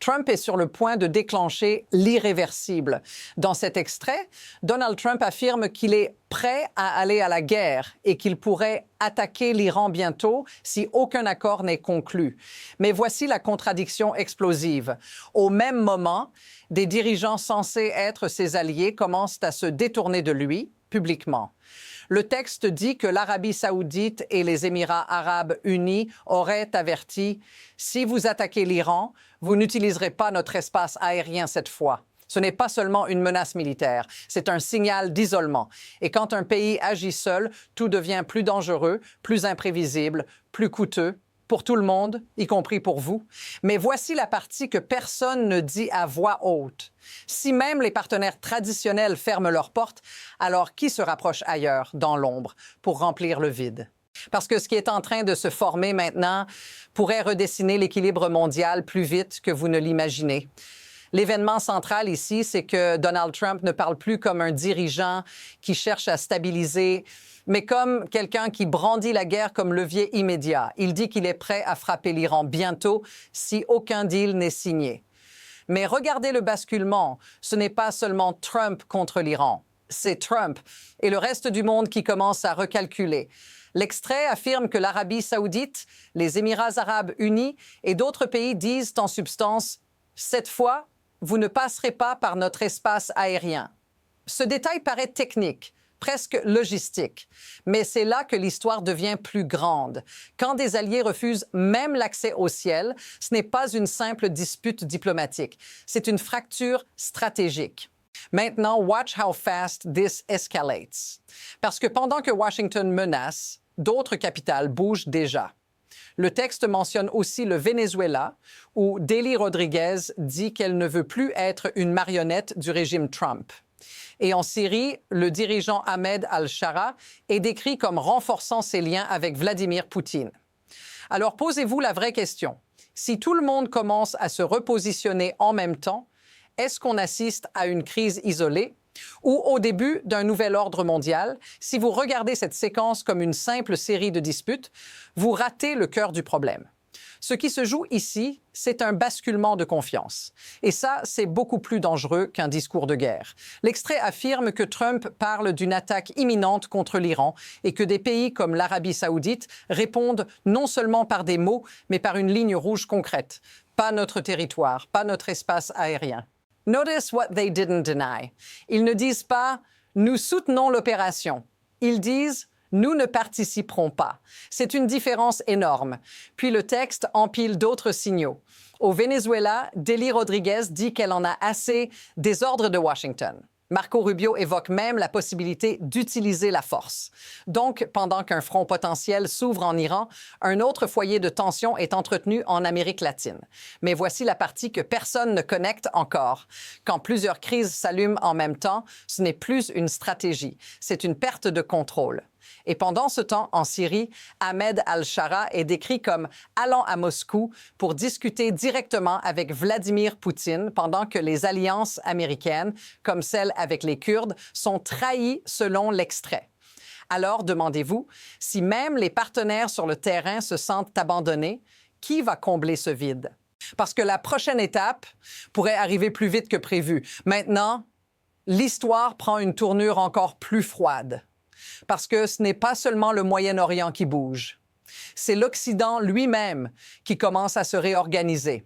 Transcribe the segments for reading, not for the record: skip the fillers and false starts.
Trump est sur le point de déclencher l'irréversible. Dans cet extrait, Donald Trump affirme qu'il est prêt à aller à la guerre et qu'il pourrait attaquer l'Iran bientôt si aucun accord n'est conclu. Mais voici la contradiction explosive. Au même moment, des dirigeants censés être ses alliés commencent à se détourner de lui publiquement. Le texte dit que l'Arabie saoudite et les Émirats arabes unis auraient averti « Si vous attaquez l'Iran, vous n'utiliserez pas notre espace aérien cette fois ». Ce n'est pas seulement une menace militaire, c'est un signal d'isolement. Et quand un pays agit seul, tout devient plus dangereux, plus imprévisible, plus coûteux, pour tout le monde, y compris pour vous. Mais voici la partie que personne ne dit à voix haute. Si même les partenaires traditionnels ferment leurs portes, alors qui se rapproche ailleurs, dans l'ombre, pour remplir le vide? Parce que ce qui est en train de se former maintenant pourrait redessiner l'équilibre mondial plus vite que vous ne l'imaginez. L'événement central ici, c'est que Donald Trump ne parle plus comme un dirigeant qui cherche à stabiliser, mais comme quelqu'un qui brandit la guerre comme levier immédiat. Il dit qu'il est prêt à frapper l'Iran bientôt si aucun deal n'est signé. Mais regardez le basculement. Ce n'est pas seulement Trump contre l'Iran. C'est Trump et le reste du monde qui commence à recalculer. L'extrait affirme que l'Arabie saoudite, les Émirats arabes unis et d'autres pays disent en substance « Cette fois, vous ne passerez pas par notre espace aérien ». Ce détail paraît technique, presque logistique, mais c'est là que l'histoire devient plus grande. Quand des alliés refusent même l'accès au ciel, ce n'est pas une simple dispute diplomatique, c'est une fracture stratégique. Maintenant, watch how fast this escalates. Parce que pendant que Washington menace, d'autres capitales bougent déjà. Le texte mentionne aussi le Venezuela, où Delcy Rodríguez dit qu'elle ne veut plus être une marionnette du régime Trump. Et en Syrie, le dirigeant Ahmed al-Shara est décrit comme renforçant ses liens avec Vladimir Poutine. Alors posez-vous la vraie question. Si tout le monde commence à se repositionner en même temps, est-ce qu'on assiste à une crise isolée ou au début d'un nouvel ordre mondial? Si vous regardez cette séquence comme une simple série de disputes, vous ratez le cœur du problème. Ce qui se joue ici, c'est un basculement de confiance. Et ça, c'est beaucoup plus dangereux qu'un discours de guerre. L'extrait affirme que Trump parle d'une attaque imminente contre l'Iran et que des pays comme l'Arabie saoudite répondent non seulement par des mots, mais par une ligne rouge concrète. Pas notre territoire, pas notre espace aérien. Notice what they didn't deny. Ils ne disent pas « nous soutenons l'opération ». Ils disent « nous ne participerons pas ». C'est une différence énorme. Puis le texte empile d'autres signaux. Au Venezuela, Delcy Rodríguez dit qu'elle en a assez des ordres de Washington. Marco Rubio évoque même la possibilité d'utiliser la force. Donc, pendant qu'un front potentiel s'ouvre en Iran, un autre foyer de tension est entretenu en Amérique latine. Mais voici la partie que personne ne connecte encore. Quand plusieurs crises s'allument en même temps, ce n'est plus une stratégie, c'est une perte de contrôle. Et pendant ce temps, en Syrie, Ahmed al-Shara est décrit comme allant à Moscou pour discuter directement avec Vladimir Poutine pendant que les alliances américaines, comme celle avec les Kurdes, sont trahies selon l'extrait. Alors, demandez-vous, si même les partenaires sur le terrain se sentent abandonnés, qui va combler ce vide? Parce que la prochaine étape pourrait arriver plus vite que prévu. Maintenant, l'histoire prend une tournure encore plus froide. Parce que ce n'est pas seulement le Moyen-Orient qui bouge. C'est l'Occident lui-même qui commence à se réorganiser.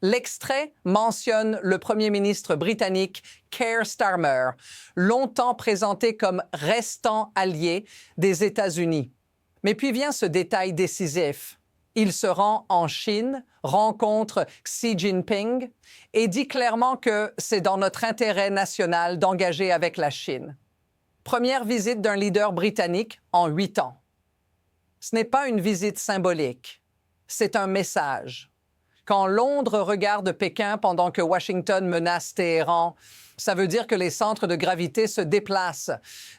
L'extrait mentionne le premier ministre britannique Keir Starmer, longtemps présenté comme restant allié des États-Unis. Mais puis vient ce détail décisif. Il se rend en Chine, rencontre Xi Jinping et dit clairement que c'est dans notre intérêt national d'engager avec la Chine. Première visite d'un leader britannique en 8 ans. Ce n'est pas une visite symbolique, c'est un message. Quand Londres regarde Pékin pendant que Washington menace Téhéran, ça veut dire que les centres de gravité se déplacent.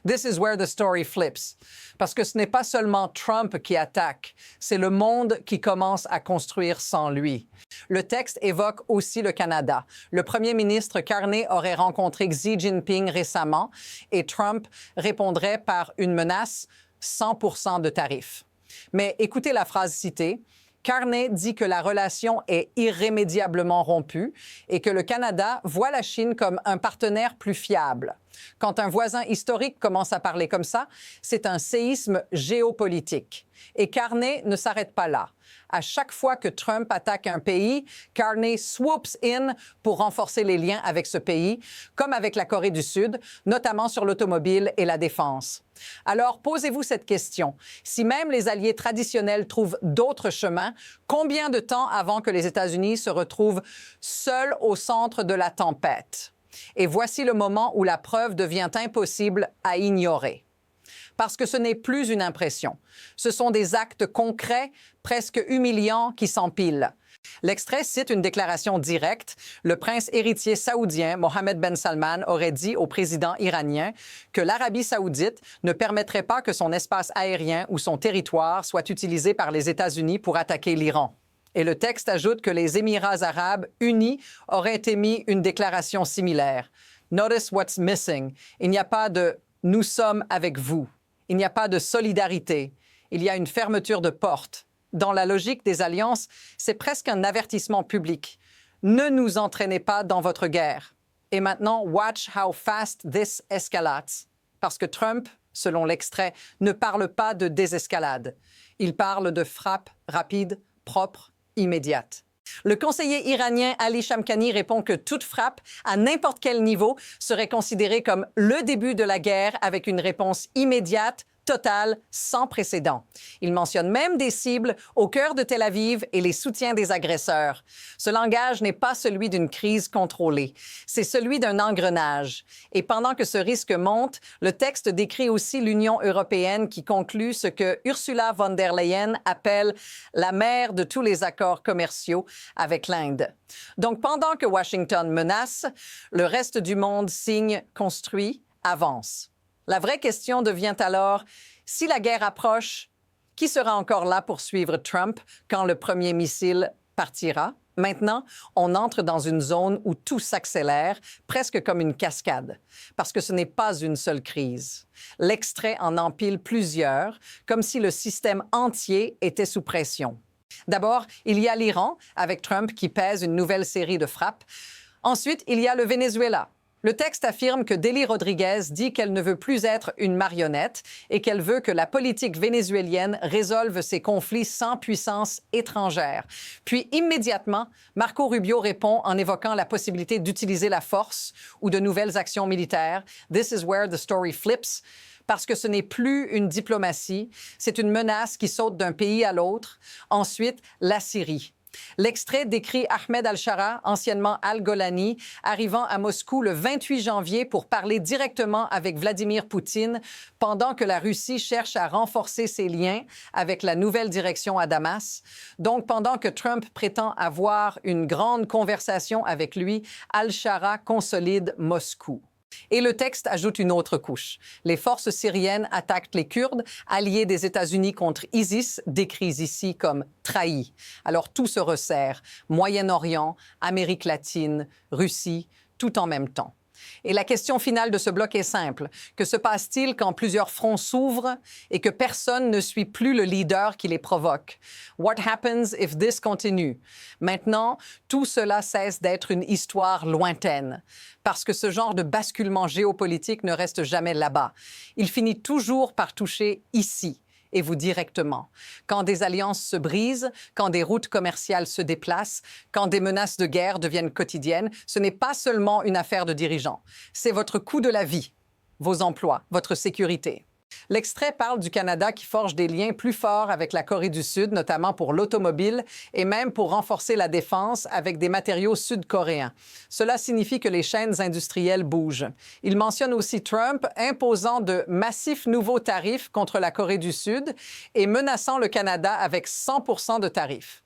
This is where the story flips. Parce que ce n'est pas seulement Trump qui attaque, c'est le monde qui commence à construire sans lui. Le texte évoque aussi le Canada. Le premier ministre Carney aurait rencontré Xi Jinping récemment et Trump répondrait par une menace 100% de tarifs. Mais écoutez la phrase citée. Carney dit que la relation est irrémédiablement rompue et que le Canada voit la Chine comme un partenaire plus fiable. Quand un voisin historique commence à parler comme ça, c'est un séisme géopolitique. Et Carney ne s'arrête pas là. À chaque fois que Trump attaque un pays, Carney swoops in pour renforcer les liens avec ce pays, comme avec la Corée du Sud, notamment sur l'automobile et la défense. Alors, posez-vous cette question. Si même les alliés traditionnels trouvent d'autres chemins, combien de temps avant que les États-Unis se retrouvent seuls au centre de la tempête? Et voici le moment où la preuve devient impossible à ignorer. Parce que ce n'est plus une impression. Ce sont des actes concrets, presque humiliants, qui s'empilent. L'extrait cite une déclaration directe. Le prince héritier saoudien Mohammed Ben Salman aurait dit au président iranien que l'Arabie saoudite ne permettrait pas que son espace aérien ou son territoire soit utilisé par les États-Unis pour attaquer l'Iran. Et le texte ajoute que les Émirats arabes unis auraient émis une déclaration similaire. Notice what's missing. Il n'y a pas de « nous sommes avec vous ». Il n'y a pas de solidarité. Il y a une fermeture de porte. Dans la logique des alliances, c'est presque un avertissement public. Ne nous entraînez pas dans votre guerre. Et maintenant, watch how fast this escalates. Parce que Trump, selon l'extrait, ne parle pas de désescalade. Il parle de frappe rapide, propre, immédiate. Le conseiller iranien Ali Shamkhani répond que toute frappe, à n'importe quel niveau, serait considérée comme le début de la guerre avec une réponse immédiate, totale, sans précédent. Il mentionne même des cibles au cœur de Tel Aviv et les soutiens des agresseurs. Ce langage n'est pas celui d'une crise contrôlée, c'est celui d'un engrenage. Et pendant que ce risque monte, le texte décrit aussi l'Union européenne qui conclut ce que Ursula von der Leyen appelle la mère de tous les accords commerciaux avec l'Inde. Donc pendant que Washington menace, le reste du monde signe, construit, avance. La vraie question devient alors, si la guerre approche, qui sera encore là pour suivre Trump quand le premier missile partira? Maintenant, on entre dans une zone où tout s'accélère, presque comme une cascade, parce que ce n'est pas une seule crise. L'extrait en empile plusieurs, comme si le système entier était sous pression. D'abord, il y a l'Iran, avec Trump qui pèse une nouvelle série de frappes. Ensuite, il y a le Venezuela. Le texte affirme que Delcy Rodriguez dit qu'elle ne veut plus être une marionnette et qu'elle veut que la politique vénézuélienne résolve ses conflits sans puissance étrangère. Puis immédiatement, Marco Rubio répond en évoquant la possibilité d'utiliser la force ou de nouvelles actions militaires. This is where the story flips. Parce que ce n'est plus une diplomatie, c'est une menace qui saute d'un pays à l'autre. Ensuite, la Syrie. L'extrait décrit Ahmed al-Shara, anciennement al-Golani, arrivant à Moscou le 28 janvier pour parler directement avec Vladimir Poutine pendant que la Russie cherche à renforcer ses liens avec la nouvelle direction à Damas. Donc, pendant que Trump prétend avoir une grande conversation avec lui, al-Shara consolide Moscou. Et le texte ajoute une autre couche. Les forces syriennes attaquent les Kurdes, alliés des États-Unis contre ISIS, décrits ici comme trahis. Alors tout se resserre. Moyen-Orient, Amérique latine, Russie, tout en même temps. Et la question finale de ce bloc est simple. Que se passe-t-il quand plusieurs fronts s'ouvrent et que personne ne suit plus le leader qui les provoque? What happens if this continue? Maintenant, tout cela cesse d'être une histoire lointaine. Parce que ce genre de basculement géopolitique ne reste jamais là-bas. Il finit toujours par toucher ici. Et vous directement. Quand des alliances se brisent, quand des routes commerciales se déplacent, quand des menaces de guerre deviennent quotidiennes, ce n'est pas seulement une affaire de dirigeants. C'est votre coût de la vie, vos emplois, votre sécurité. L'extrait parle du Canada qui forge des liens plus forts avec la Corée du Sud, notamment pour l'automobile et même pour renforcer la défense avec des matériaux sud-coréens. Cela signifie que les chaînes industrielles bougent. Il mentionne aussi Trump imposant de massifs nouveaux tarifs contre la Corée du Sud et menaçant le Canada avec 100% de tarifs.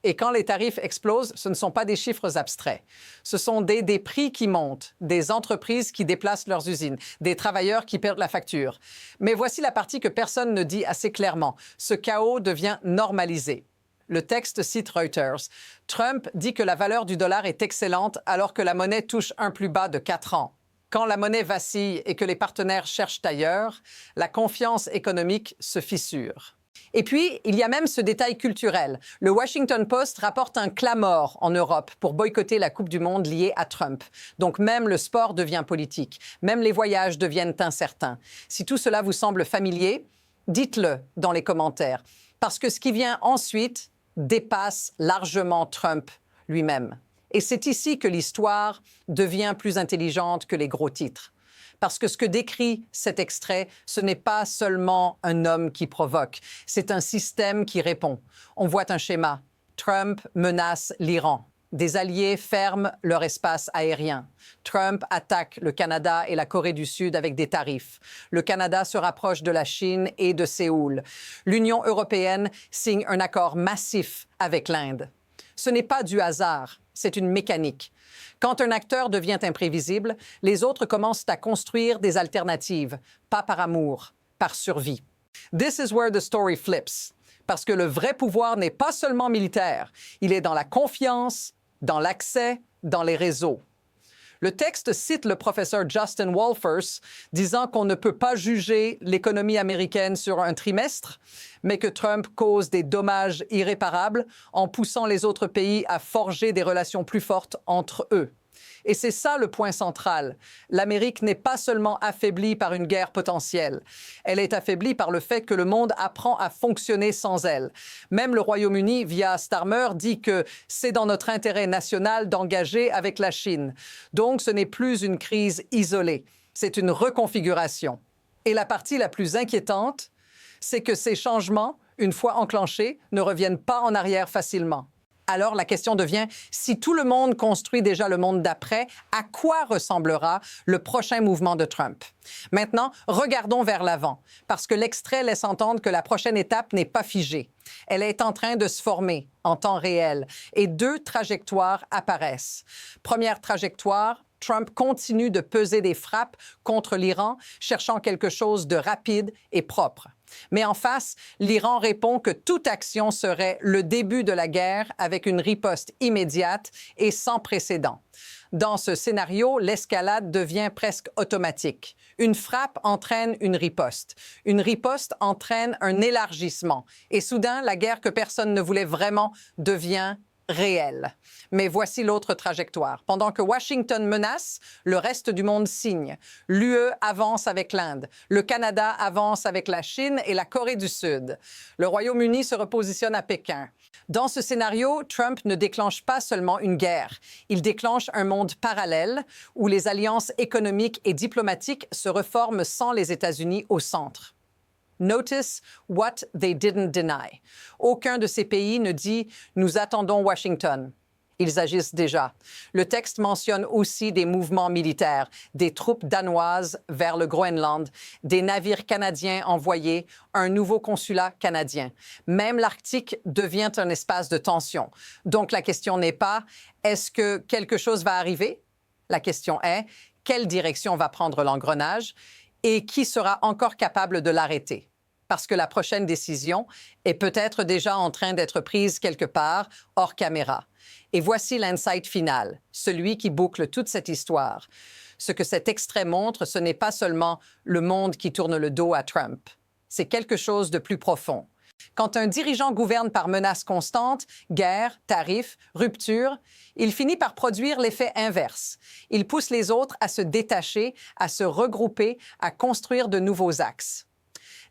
Et quand les tarifs explosent, ce ne sont pas des chiffres abstraits. Ce sont des prix qui montent, des entreprises qui déplacent leurs usines, des travailleurs qui perdent la facture. Mais voici la partie que personne ne dit assez clairement. Ce chaos devient normalisé. Le texte cite Reuters. Trump dit que la valeur du dollar est excellente alors que la monnaie touche un plus bas de 4 ans. Quand la monnaie vacille et que les partenaires cherchent ailleurs, la confiance économique se fissure. Et puis, il y a même ce détail culturel. Le Washington Post rapporte un clamor en Europe pour boycotter la Coupe du Monde liée à Trump. Donc même le sport devient politique, même les voyages deviennent incertains. Si tout cela vous semble familier, dites-le dans les commentaires, parce que ce qui vient ensuite dépasse largement Trump lui-même. Et c'est ici que l'histoire devient plus intelligente que les gros titres. Parce que ce que décrit cet extrait, ce n'est pas seulement un homme qui provoque, c'est un système qui répond. On voit un schéma. Trump menace l'Iran. Des alliés ferment leur espace aérien. Trump attaque le Canada et la Corée du Sud avec des tarifs. Le Canada se rapproche de la Chine et de Séoul. L'Union européenne signe un accord massif avec l'Inde. Ce n'est pas du hasard, c'est une mécanique. Quand un acteur devient imprévisible, les autres commencent à construire des alternatives, pas par amour, par survie. This is where the story flips. Parce que le vrai pouvoir n'est pas seulement militaire, il est dans la confiance, dans l'accès, dans les réseaux. Le texte cite le professeur Justin Wolfers, disant qu'on ne peut pas juger l'économie américaine sur un trimestre, mais que Trump cause des dommages irréparables en poussant les autres pays à forger des relations plus fortes entre eux. Et c'est ça le point central. L'Amérique n'est pas seulement affaiblie par une guerre potentielle. Elle est affaiblie par le fait que le monde apprend à fonctionner sans elle. Même le Royaume-Uni, via Starmer, dit que c'est dans notre intérêt national d'engager avec la Chine. Donc, ce n'est plus une crise isolée. C'est une reconfiguration. Et la partie la plus inquiétante, c'est que ces changements, une fois enclenchés, ne reviennent pas en arrière facilement. Alors la question devient, si tout le monde construit déjà le monde d'après, à quoi ressemblera le prochain mouvement de Trump? Maintenant, regardons vers l'avant, parce que l'extrait laisse entendre que la prochaine étape n'est pas figée. Elle est en train de se former en temps réel et deux trajectoires apparaissent. Première trajectoire, Trump continue de peser des frappes contre l'Iran, cherchant quelque chose de rapide et propre. Mais en face, l'Iran répond que toute action serait le début de la guerre avec une riposte immédiate et sans précédent. Dans ce scénario, l'escalade devient presque automatique. Une frappe entraîne une riposte. Une riposte entraîne un élargissement. Et soudain, la guerre que personne ne voulait vraiment devient réelle. Mais voici l'autre trajectoire. Pendant que Washington menace, le reste du monde signe. L'UE avance avec l'Inde. Le Canada avance avec la Chine et la Corée du Sud. Le Royaume-Uni se repositionne à Pékin. Dans ce scénario, Trump ne déclenche pas seulement une guerre. Il déclenche un monde parallèle où les alliances économiques et diplomatiques se reforment sans les États-Unis au centre. Notice what they didn't deny. Aucun de ces pays ne dit « nous attendons Washington ». Ils agissent déjà. Le texte mentionne aussi des mouvements militaires, des troupes danoises vers le Groenland, des navires canadiens envoyés, un nouveau consulat canadien. Même l'Arctique devient un espace de tension. Donc la question n'est pas « est-ce que quelque chose va arriver ?» La question est « quelle direction va prendre l'engrenage et qui sera encore capable de l'arrêter ?» Parce que la prochaine décision est peut-être déjà en train d'être prise quelque part, hors caméra. Et voici l'insight final, celui qui boucle toute cette histoire. Ce que cet extrait montre, ce n'est pas seulement le monde qui tourne le dos à Trump. C'est quelque chose de plus profond. Quand un dirigeant gouverne par menace constante, guerre, tarifs, rupture, il finit par produire l'effet inverse. Il pousse les autres à se détacher, à se regrouper, à construire de nouveaux axes.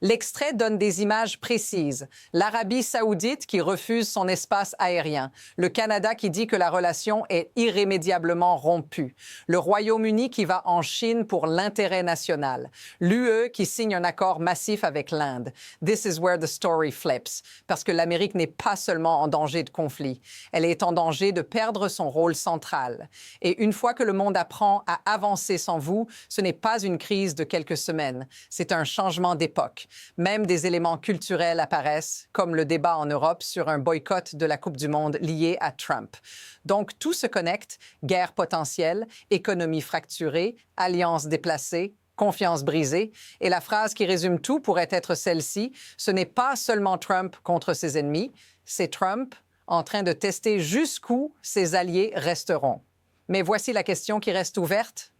L'extrait donne des images précises. L'Arabie saoudite qui refuse son espace aérien. Le Canada qui dit que la relation est irrémédiablement rompue. Le Royaume-Uni qui va en Chine pour l'intérêt national. L'UE qui signe un accord massif avec l'Inde. This is where the story flips. Parce que l'Amérique n'est pas seulement en danger de conflit. Elle est en danger de perdre son rôle central. Et une fois que le monde apprend à avancer sans vous, ce n'est pas une crise de quelques semaines. C'est un changement d'époque. Même des éléments culturels apparaissent, comme le débat en Europe sur un boycott de la Coupe du Monde lié à Trump. Donc, tout se connecte, guerre potentielle, économie fracturée, alliances déplacées, confiance brisée. Et la phrase qui résume tout pourrait être celle-ci, ce n'est pas seulement Trump contre ses ennemis, c'est Trump en train de tester jusqu'où ses alliés resteront. Mais voici la question qui reste ouverte.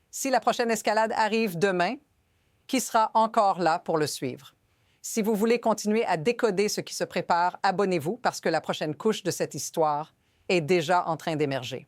Si la prochaine escalade arrive demain, qui sera encore là pour le suivre? Si vous voulez continuer à décoder ce qui se prépare, abonnez-vous parce que la prochaine couche de cette histoire est déjà en train d'émerger.